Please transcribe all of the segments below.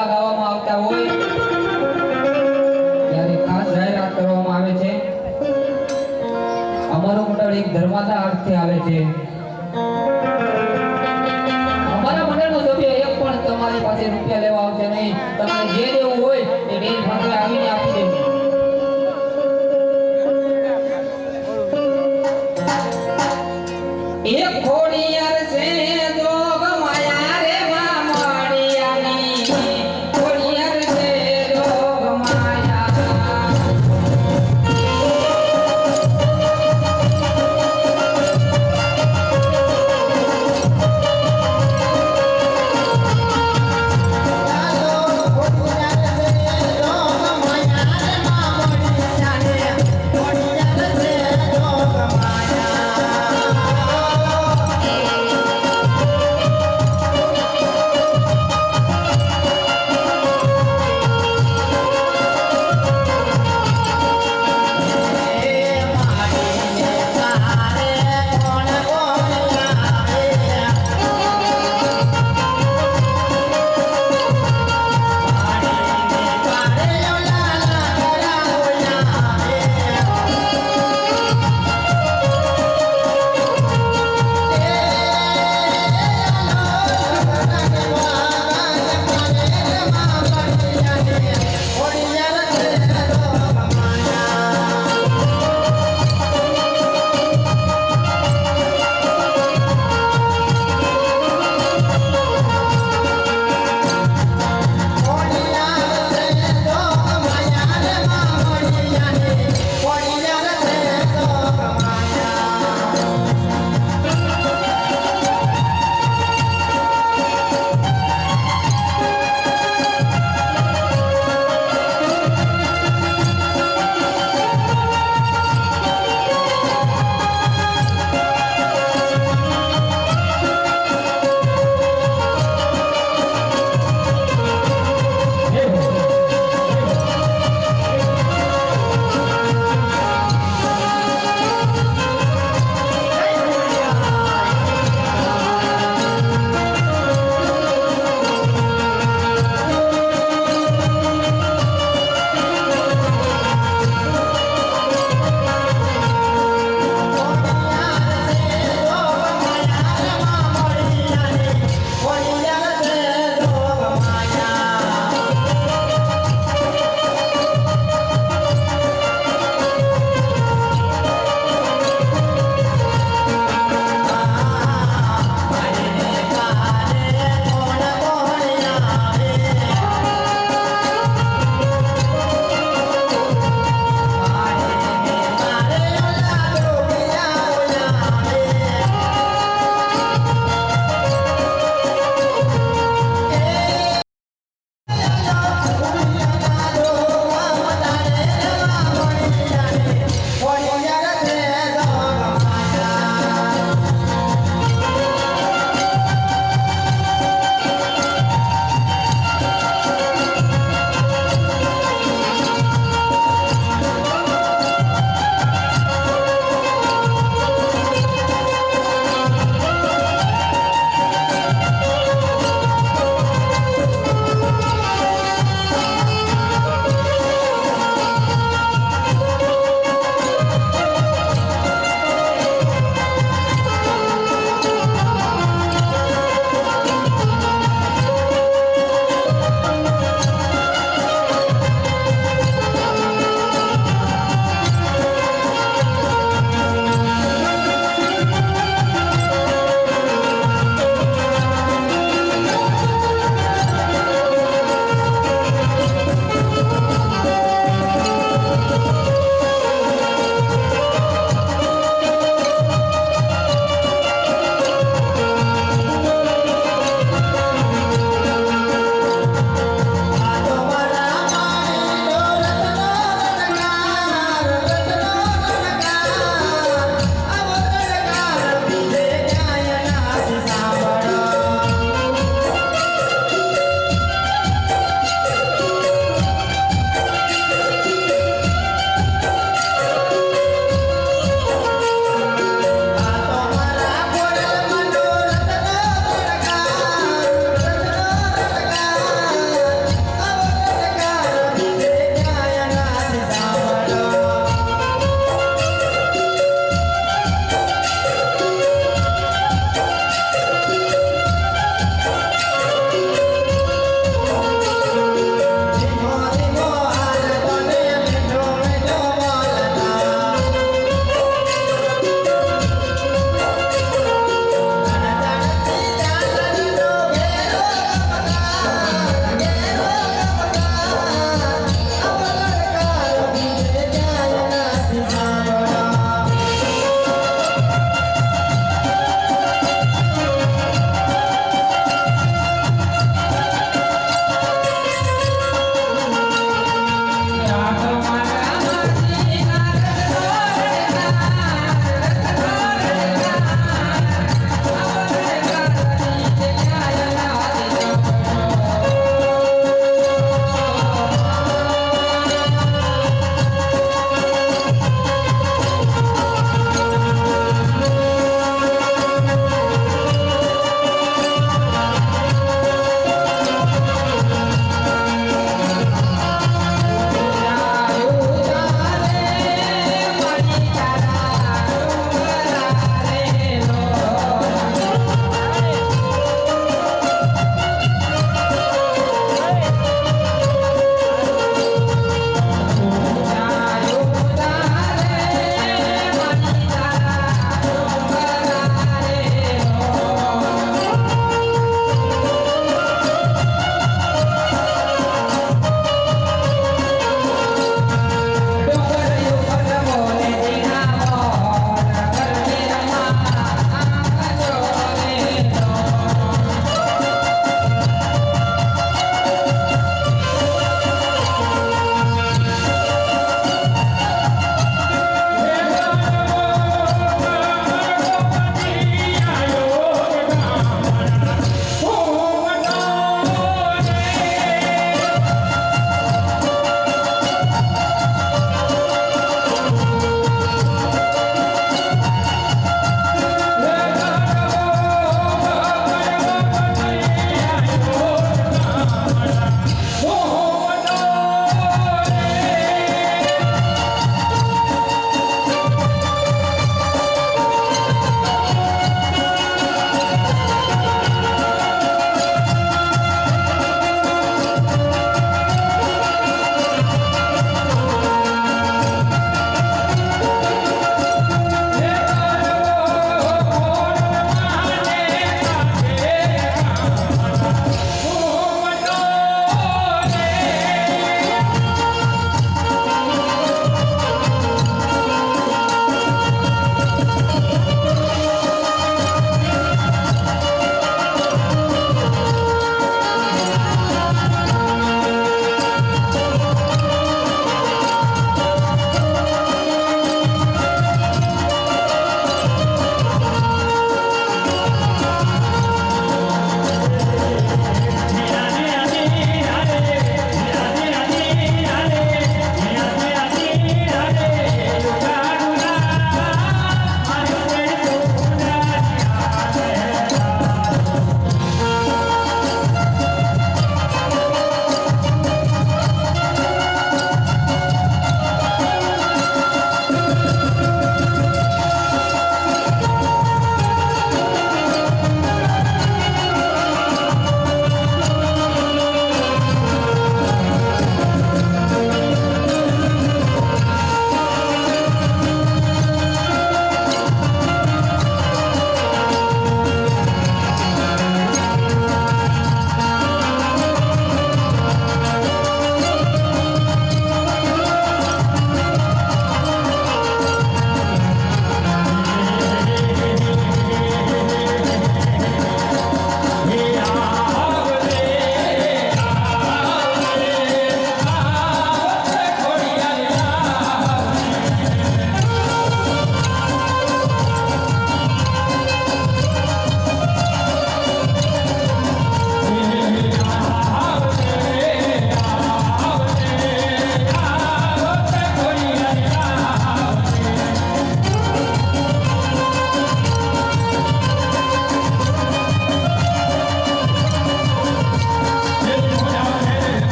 ગરબા ગાવામાં આવતા હોય ત્યારે ખાસ જાહેરાત કરવામાં આવે છે અમારો મંડળ એક ધર્માદા અર્થે આવે છે અમારા મંડળનો સભ્ય એક પણ તમારી પાસે રૂપિયા લેવા આવશે નહીં તમારે જે દેવું હોય એ બેન પાસે આવીને આપી દેવું એક ખોડિયાર છે જોગ માયા રે મામડિયાની ખોડિયાર છે જોગ માયા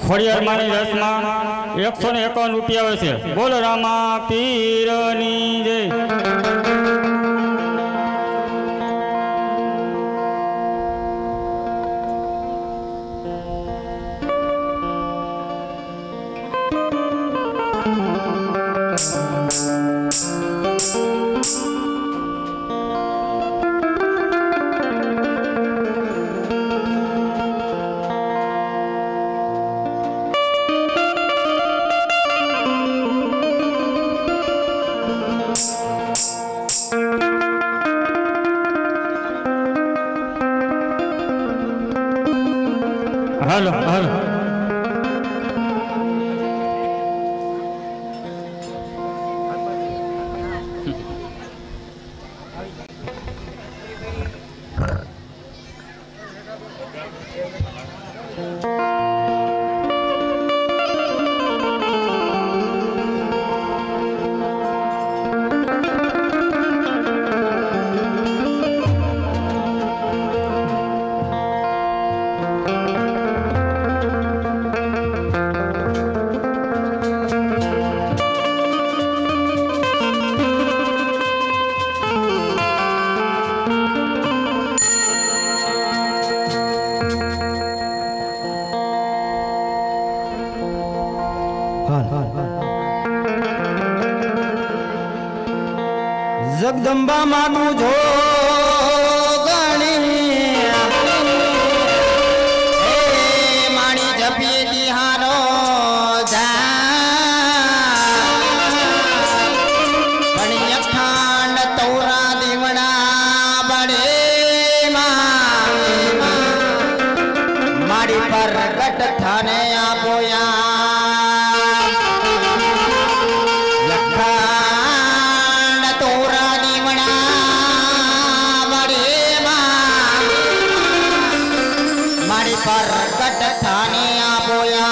ખોડિયાર માની રસમાં 151 રૂપિયા આવે છે. બોલ રામા પીરની જય. હાલો હાલો. જગદંબા માનું જો ગણી માણી જપીએ તિહારો ઠંડ તૌરા દીવડા બડે માડી પર ગટ થાને આપોયા परगट थाने आपोया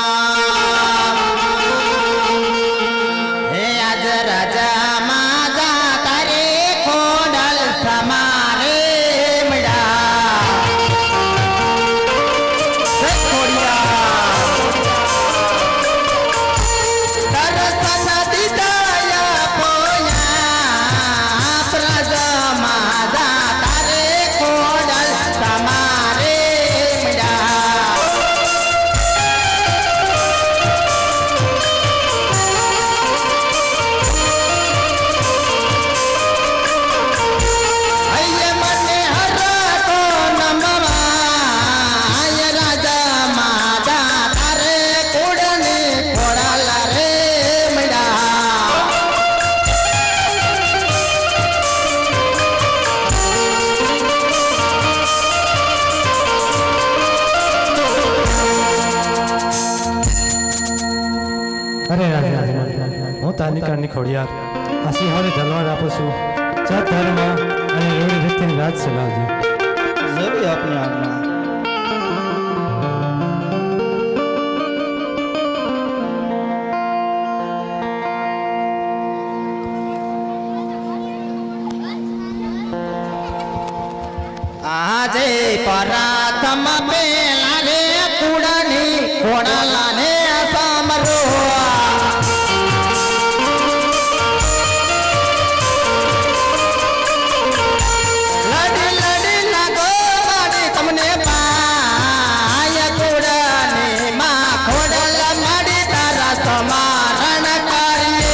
हे आज राजा माजा तारे खोडल समारे मिड़ा तरसन दिदाया पोया प्रजा माजा तारे खोडल समारे અરે રાજા હું તાનિકાની ખોડિયાર આ સિંહોને ધનવાદ આપું છું. જાત ધર્મ અને એવી રીતની રાજ ચલાવજો. જરૂર આપની આજ્ઞા. આજે પરાથમ પેલા રે કુડાની કોડાલા ને સામરો લડી લડી લાગો માડી તમને પાય કુડાની માં ખોડલા માડી તારા સમારણ કરીએ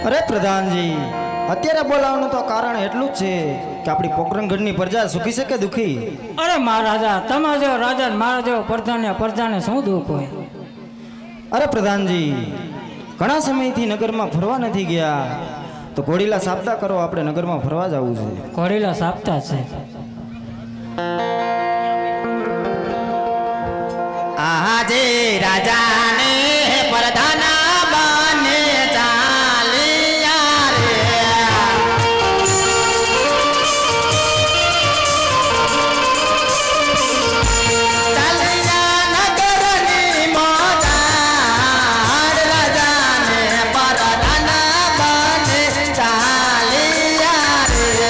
અરે પ્રધાનજી, અત્યારે બોલાવવાનું તો કારણ એટલું જ છે કે આપણી પોકરણગઢની પ્રજા સુખી છે કે દુખી? અરે મહારાજા, તમારા જેવો રાજા ને મારા જેવો પ્રજાને શું દુઃખ હોય? અરે પ્રધાનજી, ઘણા સમયથી નગરમાં ફરવા નથી ગયા, તો ઘોડીલા સાબદા કરો, આપણે નગરમાં ફરવા જવું છે. ઘોડીલા સાપતા છે. આજે રાજાને પ્રધાના બને ચાલ્યા રે. ચાલ્યા નગરની મોજાડ, રાજાને પ્રધાના બને ચાલ્યા રે.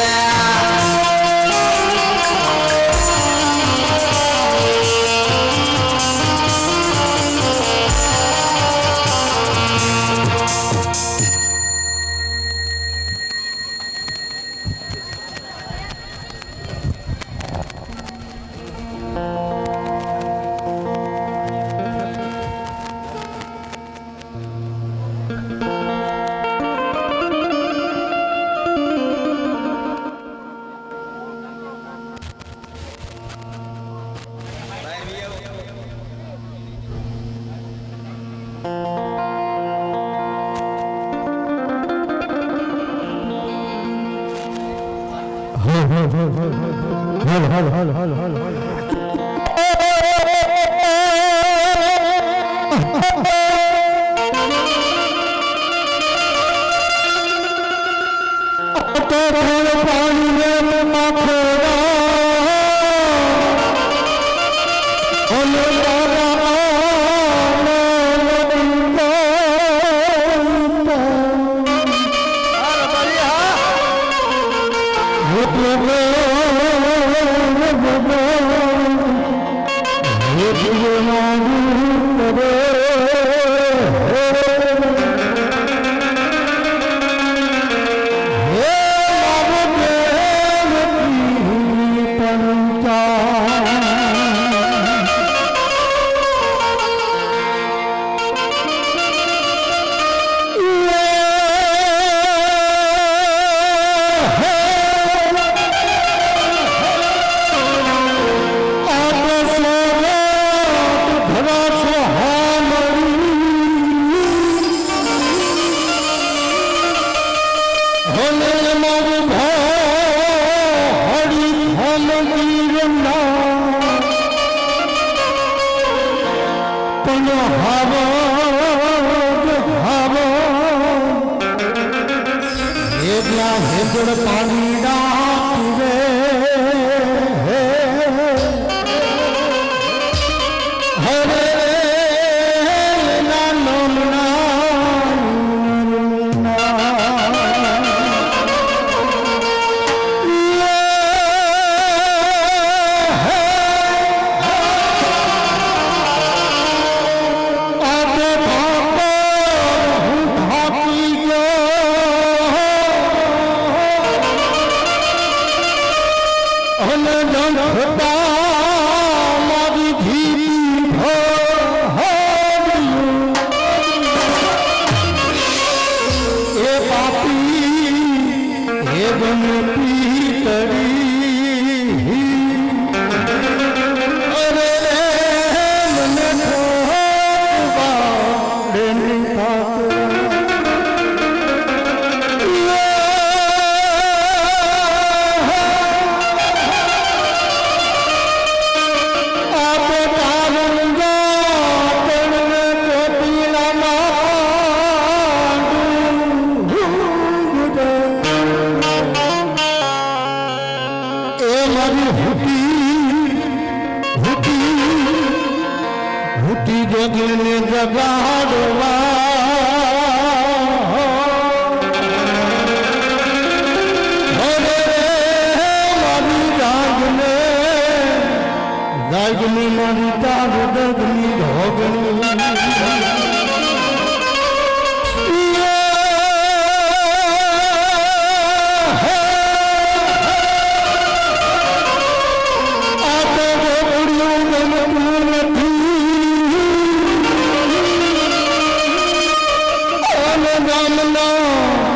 No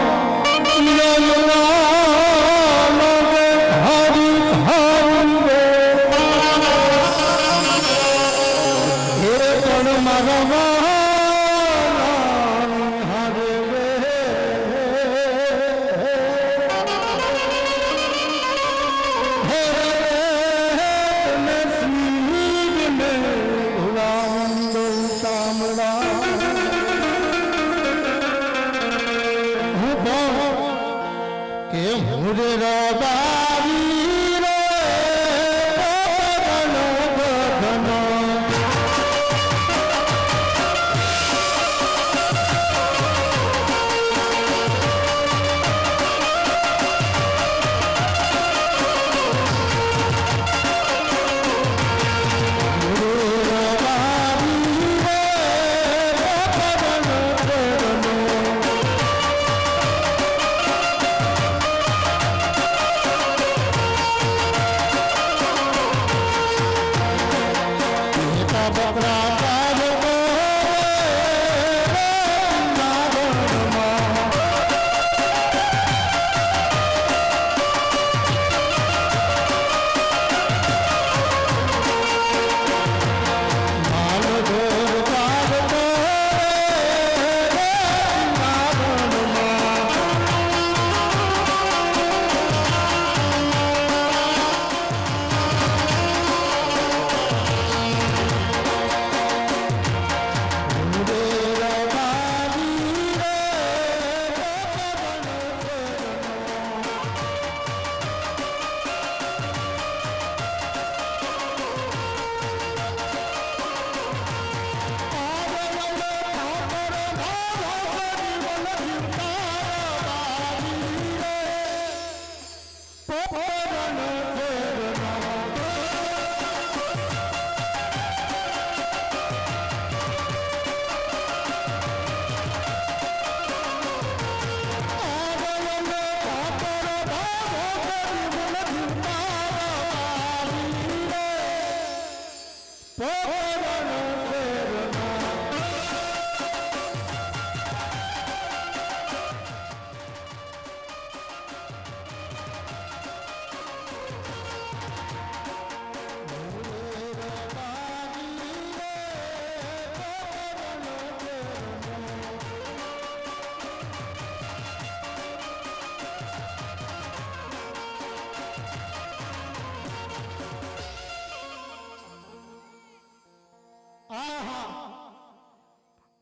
રે રબાવી રે ગગનો ગગનો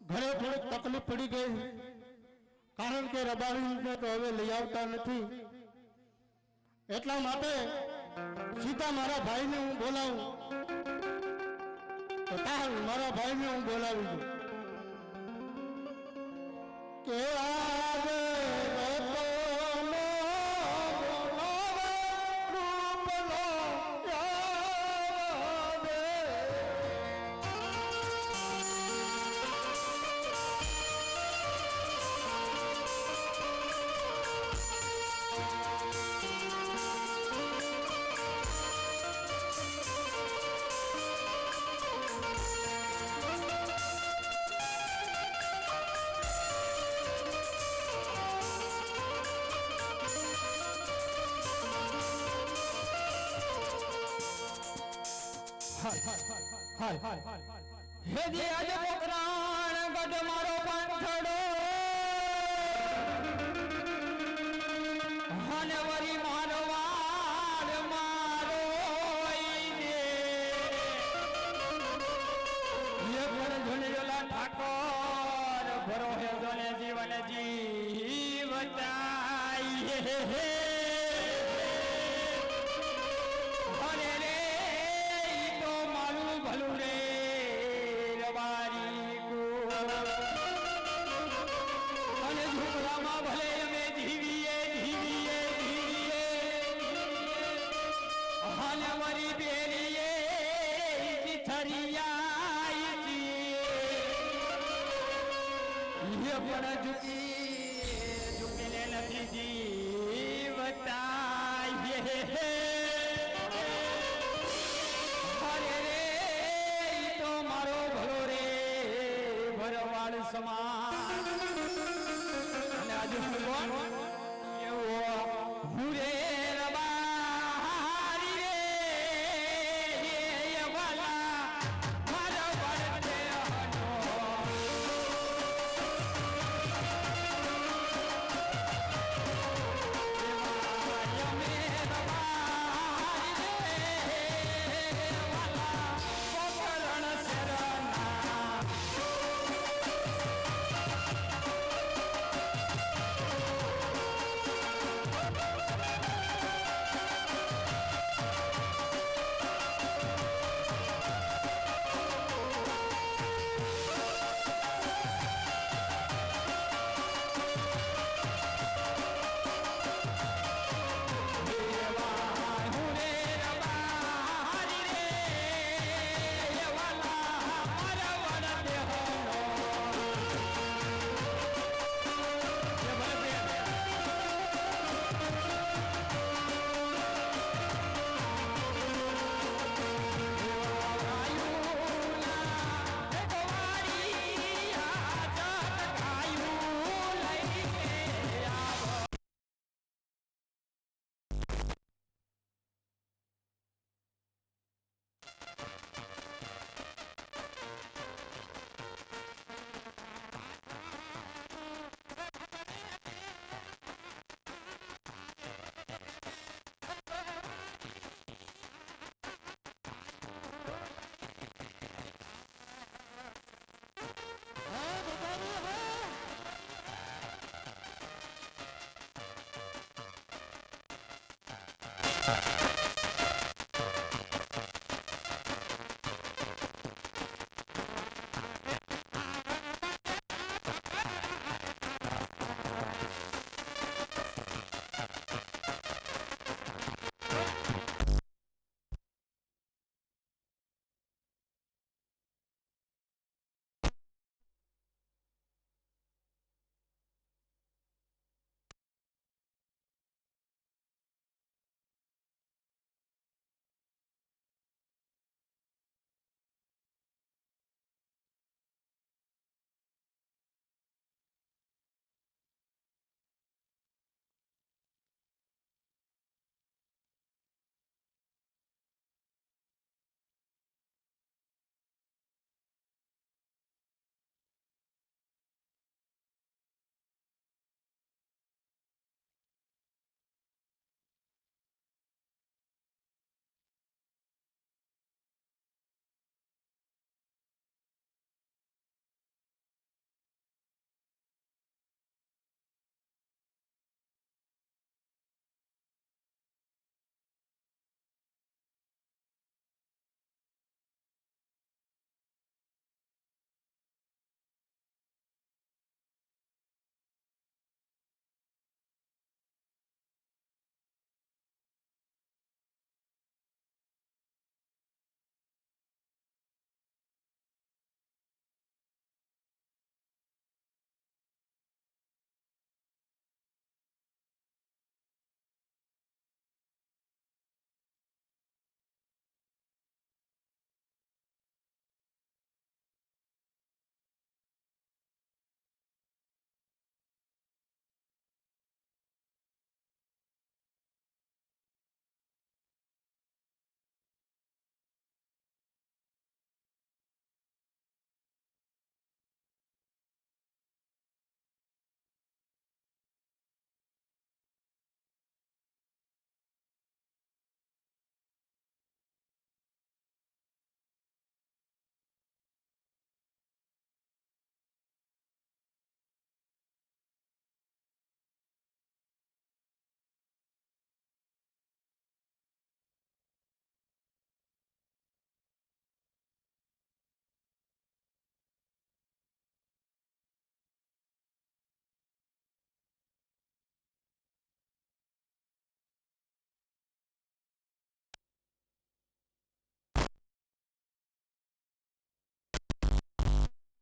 ઘરે થોડીક તકલીફ પડી ગઈ કારણ કે રબારીને તો હવે લઈ આવતા નથી એટલા માટે સીધા મારા ભાઈને હું બોલાવું તો તાર મારા ભાઈને હું બોલાવી દઉં કે આવે રતનો બોલાવે રૂપનો આવે હેજી આજે પોકરાણ ગઢ મારો પાંથડો અને વરી મારો વાડ મારો ઈ દે એ પણ જોને જોલા ઠાકોર ભરો હે જોને જીવન જીવતાઈ હે અને રે ઈ તો મારું ભલું રે રબારી કો અને ઝૂંપડામાં ભલે અમે જીવીએ અને વરી બેરીએ ચિથરિયા એ પણ ઝૂકીને નથી જીવતા અરે રે ઈ તો મારો ભલો રે ભરવાડ સમાન અને આજે હું કોણ એવો હું રે રબારી રે એ વાલા મારા વડતે હનો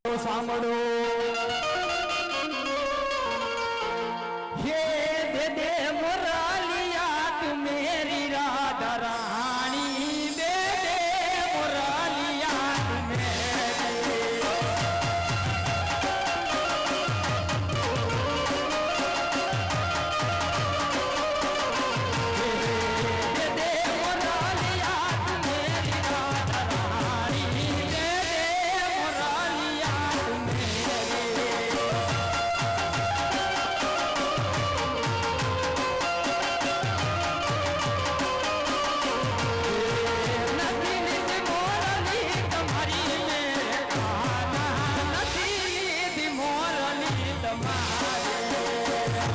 સાંભળો હે દે દે મોરાલિયા તું મેરી રાધા રાણી દે દે મોરાલિયા તું મેરી દે દે મોરાલિયા તું મેરી રાધા રાણી દે દે મોરાલિયા તું મેરી નથી લીધી મોરલી તમારી મેરે કાના નથી લીધી મોરલી તમારી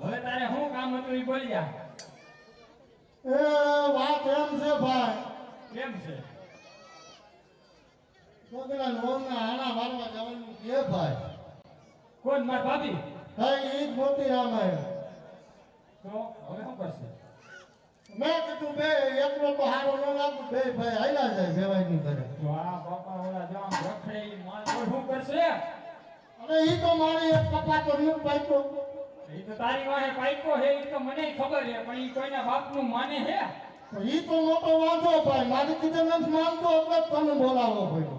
હવે તારે શું કામ હતું એ બોલી જા. એ વાત એમ છે ભાઈ, કેમ છે? છોકરા લોનના આણા મારવા જવાનું કે ભાઈ. કોણ માર ભાભી? હા, ઈ જ મોટી રામાયણ. તો હવે શું કરશે? મેં કીધું બે એકલો તો હારો ન લાગુ, બે ભાઈ હાલ્યા જાય ભેવાઈની ઘરે. તો આ બાપા ઓલા જામ રખડે ઈ માલ તો શું કરશે? અરે ઈ તો મારી એક કપાતો ન્યુ પાઈકો. એ તો તારી વાહે પાઈકો હે એ તો મને ખબર છે, પણ ઈ કોઈના બાપનું માને હે? ઈ તો મોટો વાંધો ભાઈ, મારી કીધે નથી માનતો એટલે જ તને બોલાવવો પડ્યો.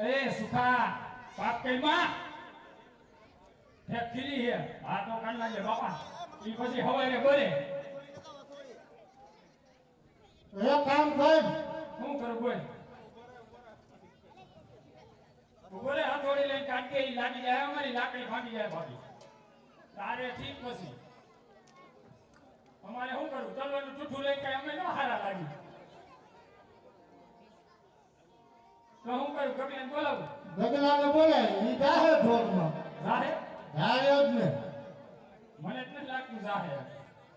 એ સુખા પાપ કઈ માં હે ખીલી હે આ તો કાન લાગે બાપા ઈ પછી હવારે બરે એ કામ થાય, શું કરું બોલ બોલે હથોડી લઈને કાઢી ઈ લાગી જાય અમારી લાકડી ભાંગી જાય ભાભી તારે ઠીક પછી અમારે શું કરું તલવાનું જૂઠું લઈને કઈ અમે ન હારા લાગી તો શું કરું કબીલાને બોલાવું ગગલાને બોલાય ઈ જાહે ઢોરમાં. જાહે જાહે જ ને. મને જ નથી લાગતું જાહે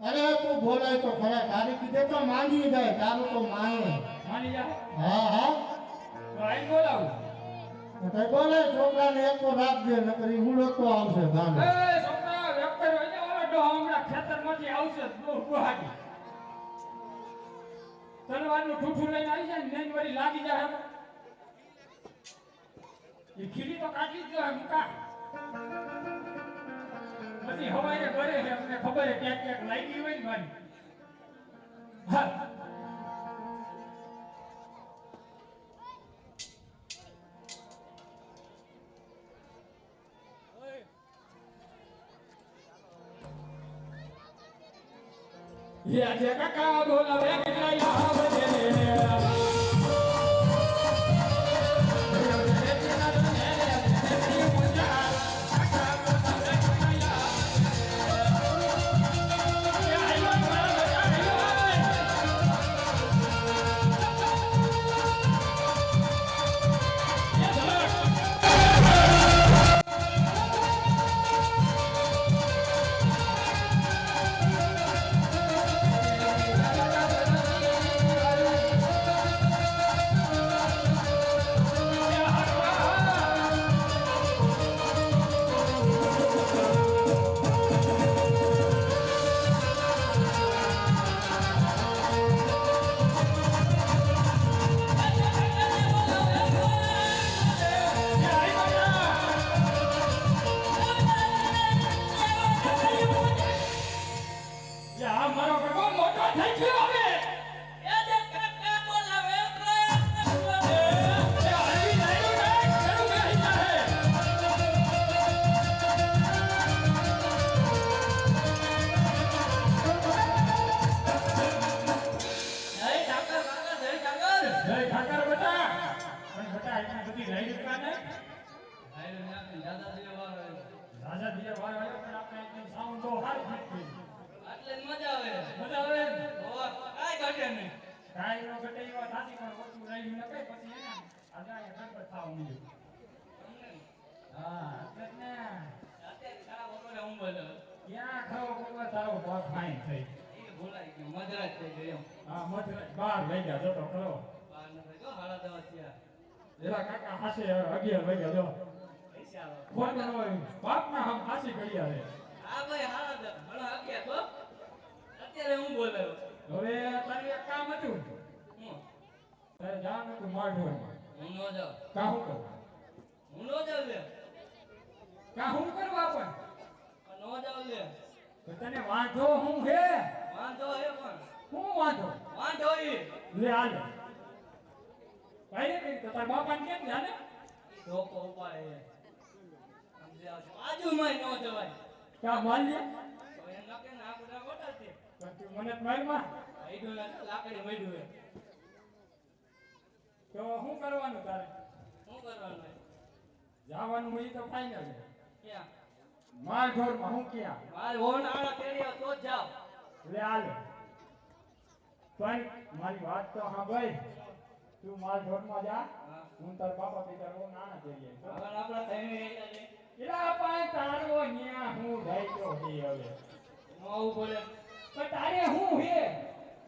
અરે તું બોલાય તો ખરા, તારી કીધે તો માંગી જાય, તારું તો માને. માની જાય હા હા, તો આઈને બોલાવું તો બોલાય છોકરાને એકો રાખજે, નકર ઈ હુડકો આવશે ગાને. એ છોકરા વેપાર હોય ને ઓલો ડોહો હમણાં ખેતરમાંથી આવશે ગુહાટી તલવાનું ઠૂઠું લઈને આવી જાય ને નેન વળી લાગી જાય હવે એ ખીલી તો કાઢી જ જોઈએ મુકા પછી હવારે ઘરે છે અમને ખબર છે ક્યાંક ક્યાંક લાગી હોય ને મારી હા ये આજે કાકા બોલાવે કેટલા આવે છે તને વાંધો હું હે વાંધો હે પણ હું વાંધો ઈ લે આલે ભાઈ કે તાર બાપા ને કેમ જાને ધોકો ઉપાડે સમજે આજુ મય નો જવાય કા માલ લે તો એમ લાગે ને આ બધા ગોટાતી પણ તું મને માર માં આઈડો ના લાકડી મઈડું હે તો શું કરવાનું તારે શું કરવાનું જવાનું હોય તો ફાઈનલ ક્યાં માર ઘર માં હું ક્યાં માર હોન આડા તેડિયા તો જાવ લે આલે પણ મારી વાત તો હા ભાઈ તું માર ઘર માં જા હું તાર બાપા પીતા રો નાના તેડિયા તો આપણા થઈને કે હવે આવું બોલે પણ તારે હું હે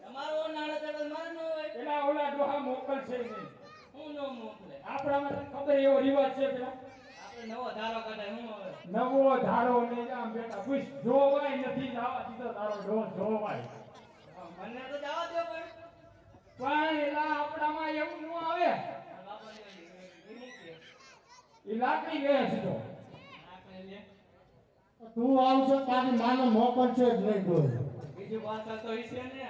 તમારો નાળે તો માર ન હોય પેલા ઓલા ડોહા મોકલશે નહીં હું ન મોકલે આપણામાં તને ખબર એવો રિવાજ છે પેલા આપણે નવો ધારો કાઢે હું હવે નવો ધારો ને આમ બેટા પૂછ જોવાય નથી જવા દીધો તારો ડોહ જોવાય મને તો જવા દો પણ પણ એલા આપણામાં એવું ન આવે બાપાની વિનંતી એ લાકડી લે સીધો આપણે લે તું આવશે તારી માને મોકલશે જ નહીં કોઈ બીજી વાત તો ઈ છે ને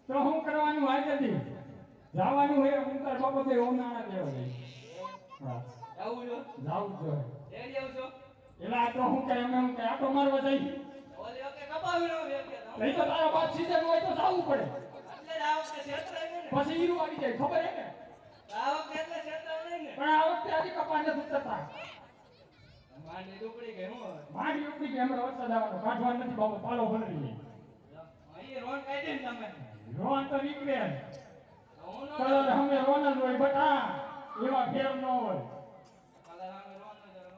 તો હું કરવાનું આજે દી જવાનું હે હું તાર બાપો તે ઓનાણા દેવા દે હા આવું જો જાવું જ જોઈએ રેડી આવશો એલા તો હું કે અમે હું કે આટો મારવા જઈ ઓલે ઓકે કપાવી નો વેકે નહીં તો તારા બાપ સીઝન હોય તો જાવું પડે એટલે જ આ વખતે ક્ષેત્ર નહીં ને પછી હીરું આવી જાય ખબર હે ને આ વખતે એટલે ક્ષેત્ર નહીં ને પણ આ વખતે આજે કપા નથી ઉતરતા માંડી ડુકડી ગઈ હું હવે માંડી ઉપડી કે હમણાં વરસાદ આવવાનો કાઢવાનું નથી બાપુ પાલો ભરી લે અહીં રોન કાઢી ને તમે રોન તો નીકળે હું નો કલર અમે રોન જ હોય બટ હા એવા ફેર ન હોય કલર અમે રોન ન જરો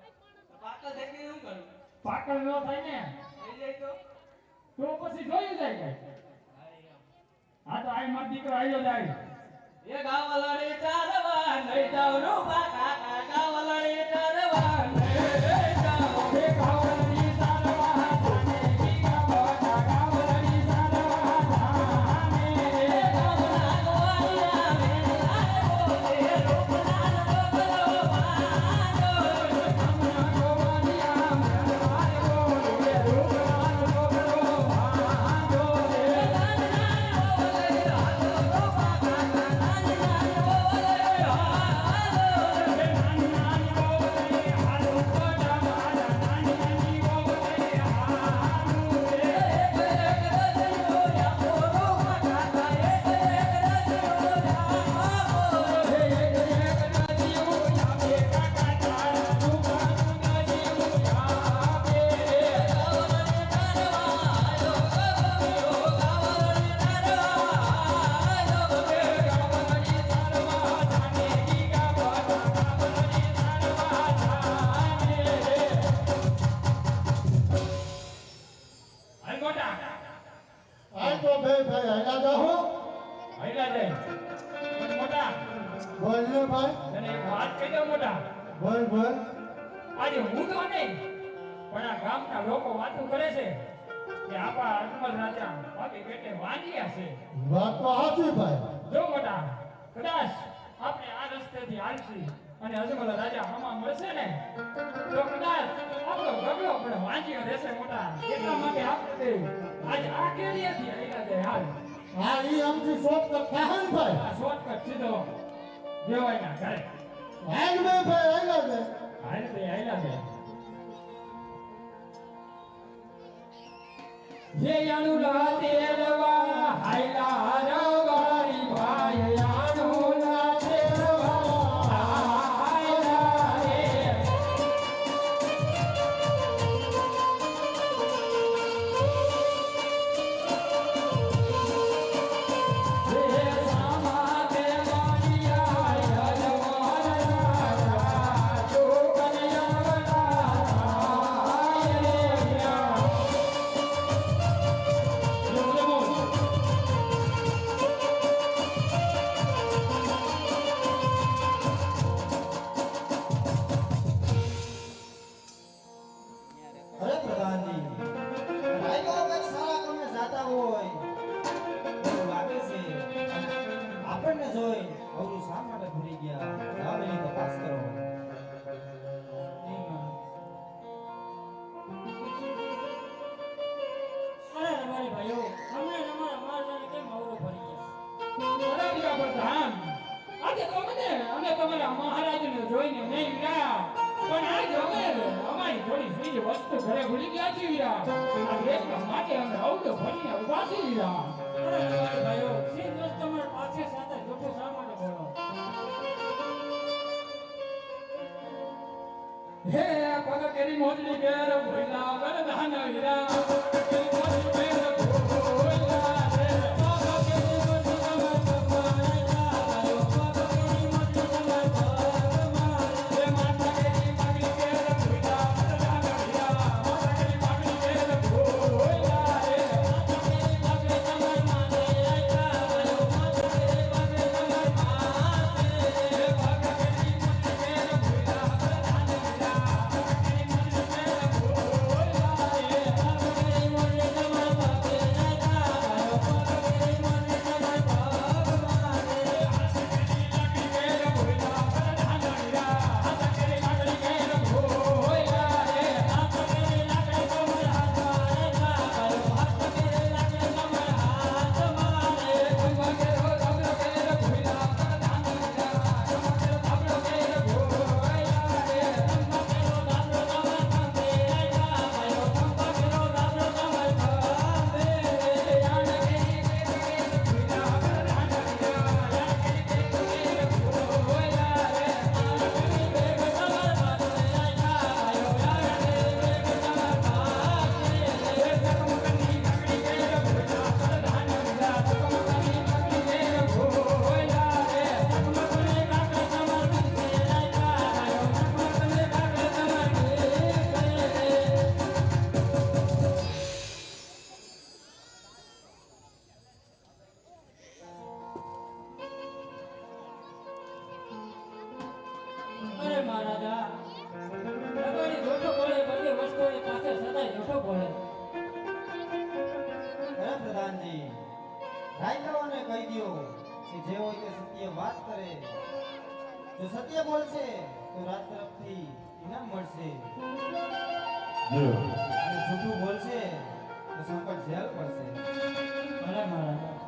પાકલ થઈ ગઈ હું કરું પાકળ ન થાય ને થઈ જાય તો તો પછી જોયું જાય કે હા તો આઈ માર દીકરો આવ્યો જાય એ ગાવલડી ચારવા નહીં જાવ રૂપા કાકા ગાવલડી ચારવા નહીં જાવ એ ગાવલડી ચારવા જાને ગીગા બોટા ગાવલડી ચારવા જાને ગાવના ગોવાળિયા મેલા બોલે રૂપના ગોગલો વાંડો ગામના ગોવાળિયા મેલવાય બોલે રૂપના ગોગલો વાંડો રે ગામના ગોવાળિયા હાલો રૂપા કાકા નાની નાની બોલે હાલો નાની નાની ગોવળી હાલો કોડા મારા નાની નાની ગોવળી હાલો રે એક રજનો યામો રૂપા કાકા એક રજનો યામો હે એક નદીઓ યાબે કાકા તારા રૂપાનું નદીઓ યાબે ગાવલડી ચારવા હાલો ગગમિયો ગાવલડી ચારવા હાલો ગાવલડી ચારવા જાને ગીગા બોટા ગાવલડી ચારવા જાને હાલ મોટા આ તો ભાઈ આયલા જાહો હૈલા જાય પણ મોટા બોલ ને ભાઈ તને એક વાત કહી દઉં મોટા બોલ બોલ આજે હું તો નહીં પણ આ ગામના લોકો વાતો કરે છે કે આપા અજમલ રાજા બાકી પેટે વાંજ્યા છે વાત તો સાચી ભાઈ જો મોટા કદાચ આપણે આ રસ્તેથી હાલશી અને અજમલ રાજા આમાં મળશે ને તો કદાચ આપણો ગગલો પણ વાંજ્યો રહેશે મોટા એટલા માટે આપણે આજ આ કેરીએથી આયલા જાય હાલ હા ઈ આમથી શોર્ટકટ થાય ને ભાઈ આ શોર્ટકટ સીધો દેવાયના ઘરે હાલ બે ભાઈ આયલા છે હાલ તે આયલા છે જે યાણુ લાતે રવા હાયલા રવારી ભાઈ યાણુ લાતે રવા હાયલા રે જે સામાતે મારિયા યજમાન રાજા જો કનૈયા હાય રે યા અરે પ્રધાનજી રાયકો કઈ સારા કામે જાતા હોય એવું લાગે છે આપણને જોઈ અવરું શા માટે ભૂલી ગયા રામેની તપાસ કરો અરે રબારી ભાઈઓ અમને તમારા મારવાને કેમ અવરો ભરી ગયા બરાબર પ્રધાન આજે તો અમે તમારા મહારાજને જોઈને નહીં ગયા પણ આજ અમારી થોડી બીજી વસ્તુ ઘરે ભૂલી ગયા છીએ વીરા આ એટલા માટે અમે અવડો ભરીને ઉભા છીએ વીરા અરે રબારી ભાઈઓ સી દોસ્ત તમારા પાસે સાથે જૂઠું શા માટે બોલો હે પગ કેરી મોજડી ઘેર ભૂલા વરદાન વીરા કેરી મોજડી ઘેર ભૂલા રે પગ કેરી મોટી તમે પગમાં આવ્યા, પગ કેરી મોટી તમે પગમાં રે માતા વાત કરે જો સત્ય બોલશે તો રાજ તરફથી ઇનામ મળશે અને જૂઠું બોલશે તો સંકટ ઝેલ પડશે ભલે મહારાજ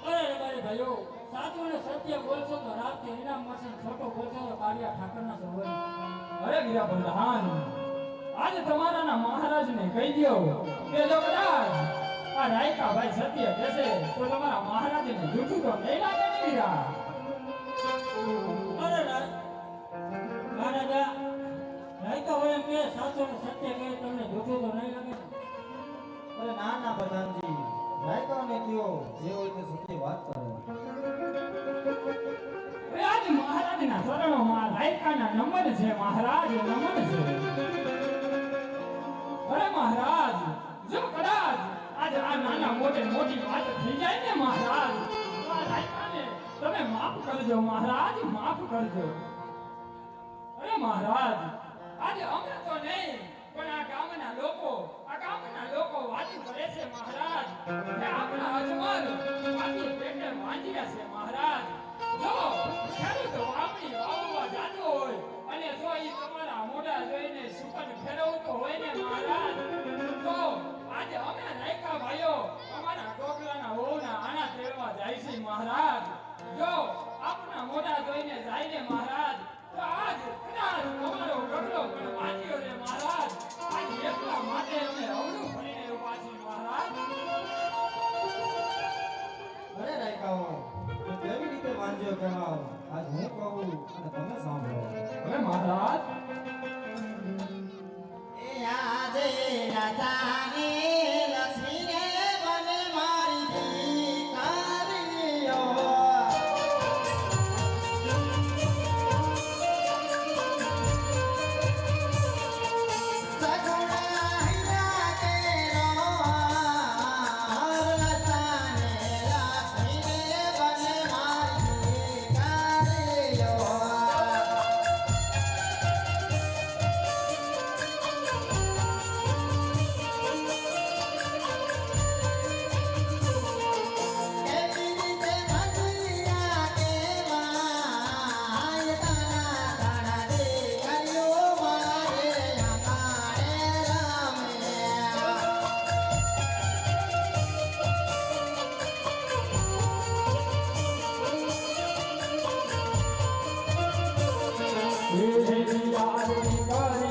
અરે રબારી ભાઈઓ સાચું અને સત્ય બોલશો તો રાતથી ઇનામ મળશે અને ખોટું બોલશો તો કાળિયા ઠાકરના સર્વન અરે વીરા પ્રધાન આજે તમારાના મહારાજને કહી દ્યો કે જો કદાચ આ રાયકા ભાઈ સત્ય કહેશે તો તમારા મહારાજને જૂઠું તો નહીં લાગે ને વીરા અરે મહારાજા રાયકા હોય એમ કે સાચું અને સત્ય કહે તમને જૂઠું તો નહીં લાગે ને અરે ના ના પ્રધાનજી રાયકાઓને કયો જે હોય તે સત્ય વાત કરે હવે આજ મહારાજના ચરણોમાં રાયકાના નમન છે મહારાજ નમન છે અરે મહારાજ જો કદાચ આજ આ નાના મોટી વાત થઈ જાય ને મહારાજ તો આ રાયકાને તમે માફ કરજો મહારાજ માફ કરજો અરે મહારાજ આજે અમે તો નહીં પણ આ ગામના લોકો વાતી કરે છે મહારાજ કે આપણા અજમલ વાતી પેટે માંડ્યા છે મહારાજ જો ખેડૂત વાવણી વાવવા જાતો હોય અને જો ઈ તમારા મોઢા જોઈને સુપન ફેરવતો હોય ને મહારાજ તો આજે અમે રાયકા ભાઈઓ અમારા ડોકલાના વહુના આના તેડવા જાય છે મહારાજ જો આપણા મોઢા જોઈને જાય ને મહારાજ તો આજ કદાચ અમારો ગગડો પણ વાંચ્યો રે મહારાજ આજ એટલા માટે અમે અવળું ભરીને ઉભા છીએ મહારાજ અરે રાયકાઓ તો કેવી રીતે વાંચ્યો કહેવાવ આજ હું કહું અને તમે સાંભળો હવે મહારાજ એ આજે રાજાની લક્ષ્મીને મને મારી દીકરીઓ સગુણા હીરા કેરો લતાને લક્ષ્મીને મને મારી દીકરીઓ કેવી રીતે ભજિયા કેવાય તારા તારા દીકરીઓ મારે અમારે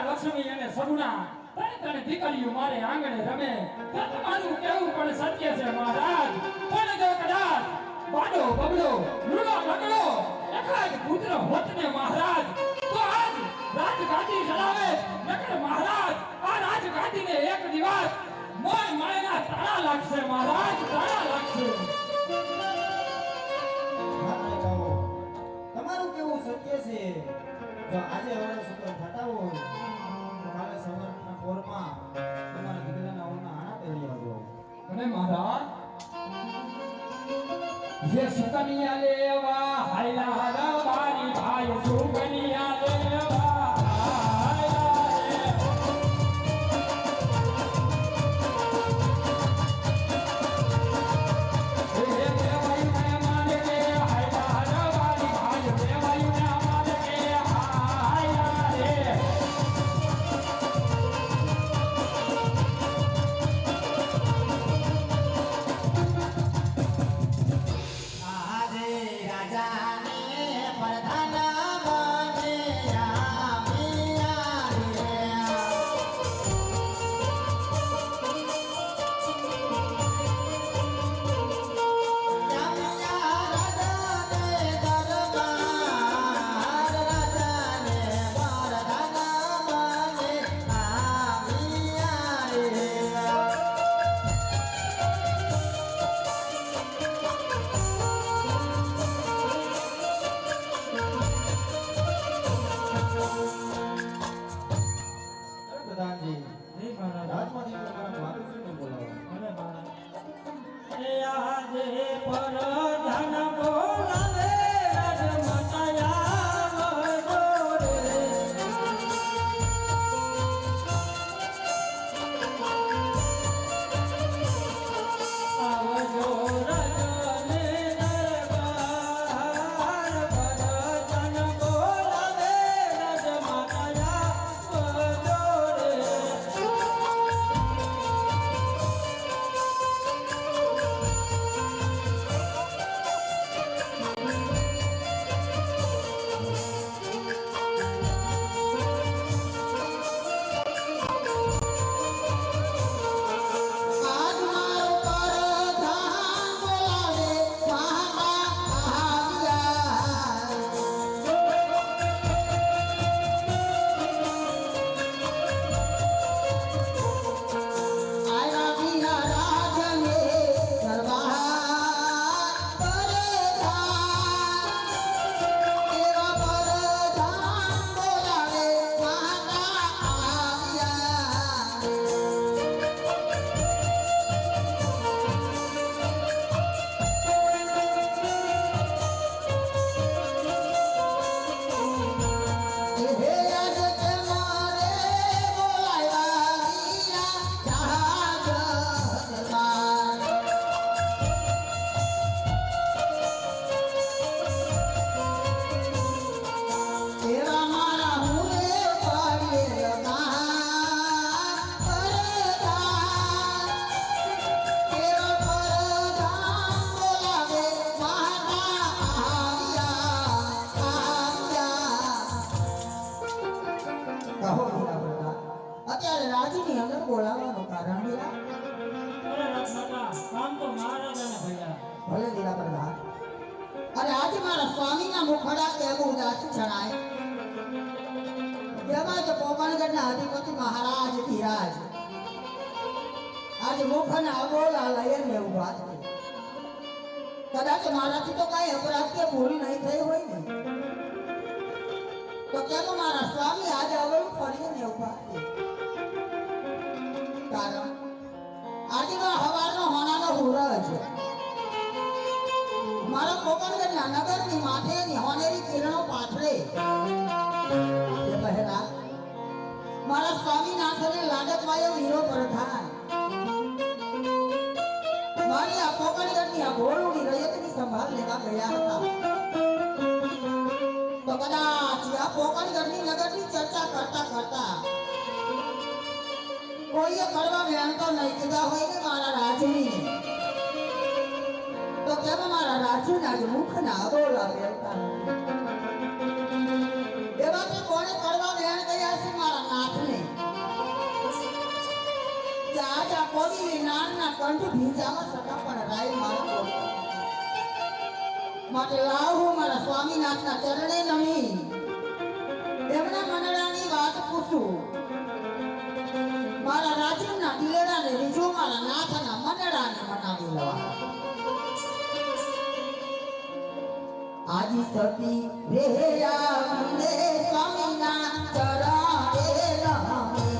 લક્ષ્મી અને સગુણા તને દીકરીઓ મારે આંગણે રમે તો તમારું કેવું પણ સત્ય છે મહારાજ પણ જો કદાચ બાડો બબડો લૂલો લગડો એકાદ પુત્ર હોત ને મહારાજ તો આજ રાજગાદી ચલાવે નકર મહારાજ આ રાજગાદીને એક દિવસ મોય માયના તાળા લાગશે મહારાજ તાળા લાગશે તમારું કેવું સત્ય છે જો આજે હવે સુતર થતા હોય તો કાલે સવારના પોરમાં તમારા દીકરાના ઓના આણા તેડી આવજો અને મહારાજ જે સુકનિયા લેવા હાયલા રવારી ભાઈ સુકનિયા લેવા આજે બોલાવવાનું કારણ વીરા? અરે રાજમાતા કામ તો મહારાજાને ભર્યા ભલે વીરા પ્રધાન. અરે આજે મારા સ્વામીના મુખડા કેવું ઉદાસ જણાય. જેમાં જ પોકણગઢના અધિપતિ મહારાજ ધીરાજ આજે મુખના અબોલા લઈને ઉભા છે. કદાચ મારાથી તો કઈ અપરાધ કે ભૂલ નહીં થઈ હોય ને, તો કેમ મારા સ્વામી આજે અવળું ફરીને ઉભા છે? કારણ આજનો હવારનો હોનાનો હુરજ મારા પોકણગઢના નગરની માથેની હોનેરી કિરણો પાથરે એ પહેલા મારા સ્વામીનાથને લાડકવાયો વીરો પ્રધાન મારી આ પોકણગઢની આ ભોળુડી રયતની સંભાળ લેવા ગયા હતા. તો કદાચ આ પોકણગઢની નગરની ચર્ચા કરતા કરતા કોઈએ કરવા વેણતો નહીં કીધા હોય ને મારા રાજુની, તો કેમ મારા રાજુના જ મુખના અબોલા બેલતા એવા કે કોણે કરવા વેણ ગયા છે મારા નાથને? કે આજ આ કોડીની નાનના કંઠ ભીંજામાં સતા પણ રાય મારા બોલતા. માટે લાવું મારા સ્વામીનાથના ચરણે નમી એમના મનડાની વાત પૂછું. મારા રાજુના દિલડાને રીજો મારા નાથના મનડાને મનાવી લેવા. આજી સતી રે આવીને સ્વામીના ચરણે નમી.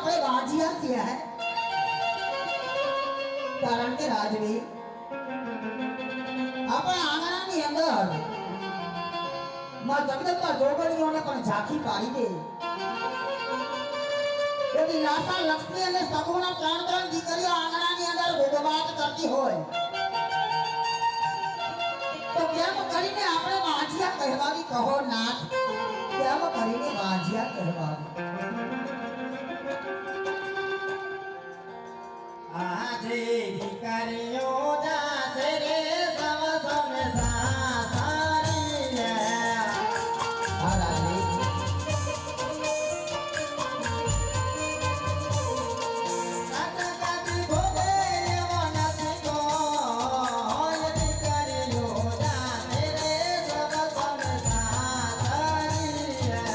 આપણે વાંજિયા છીએ હે કારણ કે રાજવી આપણા આંગણાની અંદર માં જગદંબા જોગણીઓને પણ ઝાંખી પાડી દે એવી લાસા લક્ષ્મી અને સગુણા ત્રણ દીકરીઓ આંગણાની અંદર ભોગવાટ કરતી હોય તો કેમ કરીને આપણે વાંજિયા કહેવાવી કહો નાથ કેમ કરીને વાંજિયા કહેવાવી આજે દીકરીઓ જાશે રે સવ સૌને સાસારી રે. આ રાજવી કાકા ભોગે એવો નથી કોઈ, દીકરીઓ જાશે રે સવ સૌને સાસારી રે.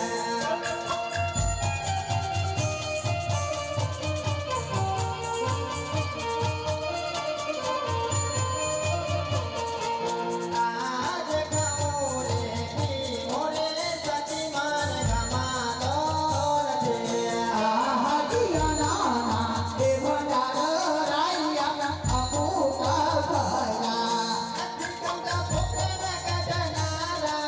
આજ ખાઓ રે પીઓ રે સતી માર ગમાતો છે. આહા જીયા નાના એ ભંડાર રાયા અપૂતા ભયા કમતા પોતે ના કટનારા.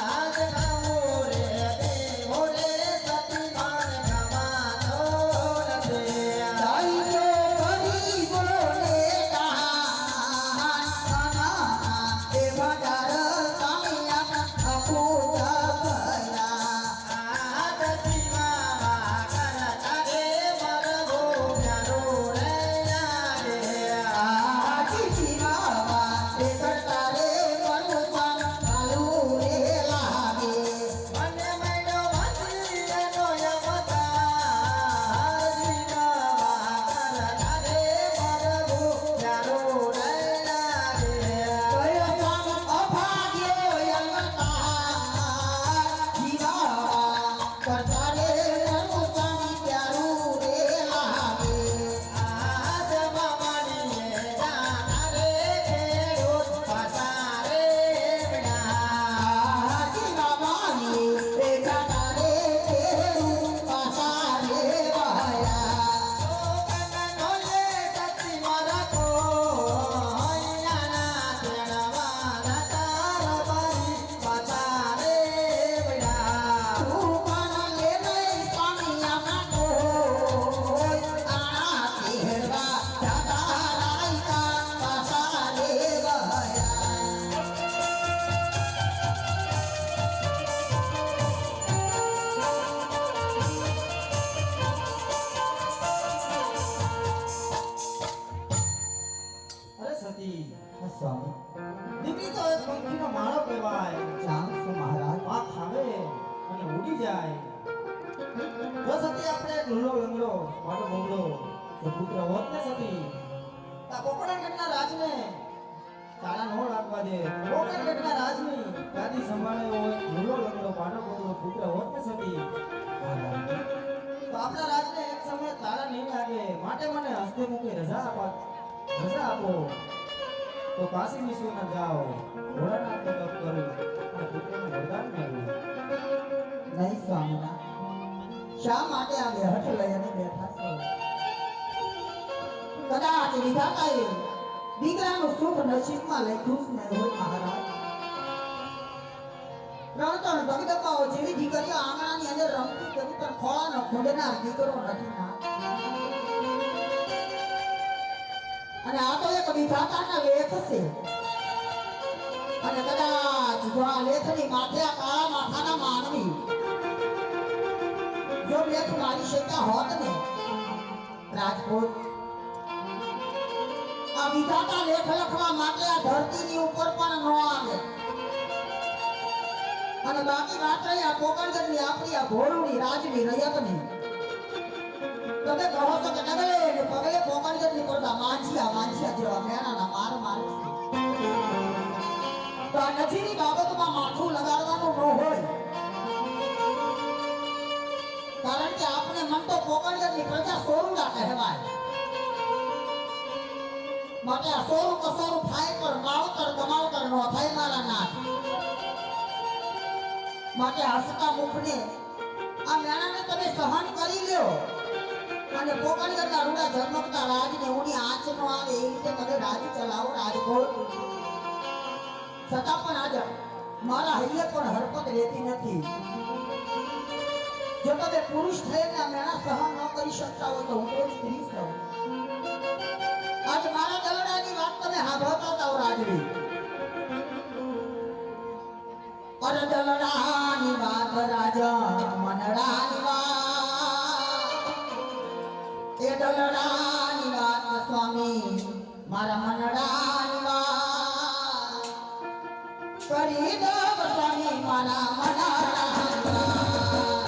આજ ખાઓ રે પીઓ રે સતી માર ગમાતો છે. દાઈ જો કરી બોલે કા એ ભંડાર સામિયા અપૂતા ભયા આજ જીવા કરતા રે મરગો જાનો રે લાગે. આજી જીવા એ કરતા રે પરમસન કાલુ રે લાગે મને મેડો વાંચી એનો યમતા. જીવા કરતા રે મરગો જાનો રે લાગે. કયો સામ અભાગ્યો યંગતા જીવા કરતા રે પરમસન પ્યારું રે લાગે આજ મામાડીએ જાના રે ખેડૂત પાછા રે બેડા. આજી બાબાની રે જાતા રે ખેડૂ પાસા રે વાયા નો લે સતી મારા કોઈ, નાના તેડવા નતાર બારી પાછા રે બેડા. રૂપાના લે નહીં સ્વામી આપણા કોઈ આણા તેડવા જાતા રાયકા પાસા રે વાયા અરે સતી, સ્વામી દીકરી તો એક પંખીનો માળો કહેવાય. જામ છો મહારાજ પાંખ ખાવે અને ઉડી જાય. જો સતી આપણે એક લૂલો લંગડો મારો બોગડો જો પુત્ર હોત ને સતી, તા પોકળાગઢના રાજને તાળા નો લાગવા દે. પોકળાગઢના રાજની ગાદી સંભાળે એવો એક લૂલો લંગડો મારો બોગડો પુત્ર હોત ને સતી, તો આપણા રાજને એક સમય તાળા નહીં લાગે. માટે મને હસ્તે મૂકી રજા આપો. તો કાશી વિશ્વમાં જાઓ, ભોળાનાથનો તપ કરો અને પુત્રનું વરદાન મેળવો. નહીં સ્વામી શા માટે આ બેહઠ લઈને બેઠા છો કદાચ વિધાતાએ દીકરાનું સુખ નસીબમાં લખ્યું જ નહીં હોય મહારાજ ત્રણ જગદંબાઓ જેવી દીકરીઓ આંગણાની અંદર રમતી કરી પણ ખોળાનો ખોદનાર દીકરો નથી ના અને આ તો એક વિધાતાના લેખ છે અને કદાચ જો આ લેખની માથે આ કાળા માથાના માનવી જો લેખ મારી શક્યા હોત ને રાજકોટ આ વિધાતા લેખ લખવા માટે આ ધરતીની ઉપર પણ ન આવે અને બાકી વાત રહી આ પોકળગઢની આપણી આ ભોળુની રાજની રયતની તમે કહો છો કે ડગલે ને પગલે પોકળગઢની પડતા માંજિયા જેવા મેણાના માર મારે તો આ નજીની બાબતમાં માથું લગાડવાનું ન હોય કારણ કે આપણે મન તો પોકળગઢની પ્રજા સોરુડા કહેવાય માટે આ સોરું કસોરું થાય પણ માવતર કમાવતર નો થાય મારા નાથ માટે હસતા મુખને આ મેણાને તમે સહન કરી લ્યો અને પોકણ કરતા રૂડા ઝગમગતા રાજને ઉની આંચ નો આવે એ રીતે તમે રાજ ચલાવો રાજકોટ. છતાં પણ આજે મારા હૈયે પણ હરકત રહેતી નથી. જો તમે પુરુષ થઈને આ મેળા સહન ન કરી શકતા હોય તો હું તો સ્ત્રી છું. આજ મારા દલડાની વાત તમે સાંભળતા જાઓ રાજવી. અરે દલડાની વાત રાજા મનડાની વાત, એ દલડાની વાત સ્વામી મારા મનડાની વાત કરી દો સ્વામી મારા મનડાની વાત.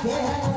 Yeah.